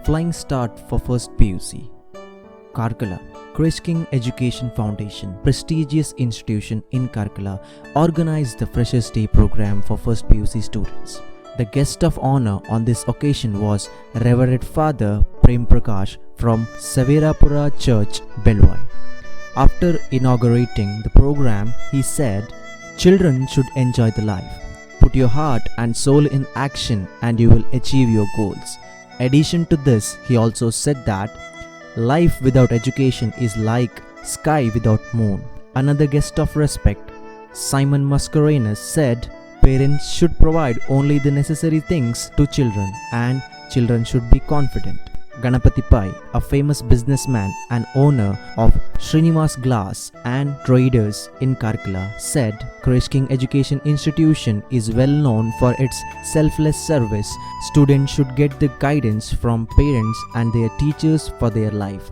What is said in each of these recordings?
Flying start for first PUC. Karkala. Krishking Education Foundation, prestigious institution in Karkala, organized the Freshers' Day program for first PUC students. The guest of honor on this occasion was Reverend Father Prem Prakash from Saverapura Church, Belwai. After inaugurating the program, he said, "Children should enjoy the life. Put your heart and soul in action and you will achieve your goals." Addition to this, he also said that life without education is like sky without moon. Another guest of respect, Simon Mascaranus, said parents should provide only the necessary things to children and children should be confident. Ganapati Pai, a famous businessman and owner of Srinivas Glass and Traders in Karkala, said Krishking Education Institution is well known for its selfless service. Students should get the guidance from parents and their teachers for their life.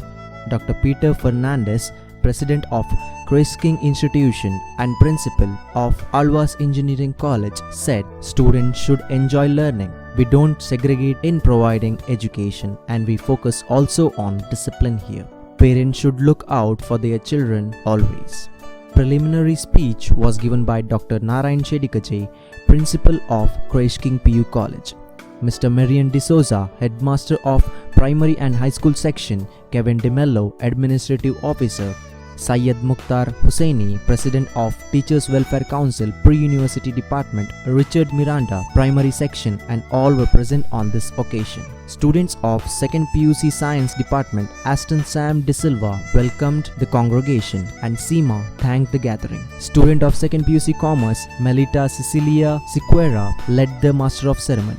Dr. Peter Fernandes, president of Krishking Institution and principal of Alwas Engineering College, said students should enjoy learning. We don't segregate in providing education and we focus also on discipline here. Parents should look out for their children always. Preliminary speech was given by Dr. Narayana Shedikaje, principal of Krishking PU College. Mr. Marian D'Souza, headmaster of primary and high school section, Kevin DeMello, administrative officer, Syed Mukhtar Hussaini, President of Teachers Welfare Council, Pre-University Department, Richard Miranda, Primary Section, and all were present on this occasion. Students of 2nd PUC Science Department, Aston Sam De Silva, welcomed the congregation and Seema thanked the gathering. Student of 2nd PUC Commerce, Melita Cecilia Siqueira, led the Master of Ceremony.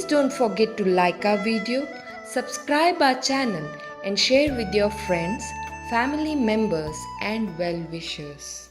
don't forget to like our video, subscribe our channel and share with your friends, family members and well-wishers.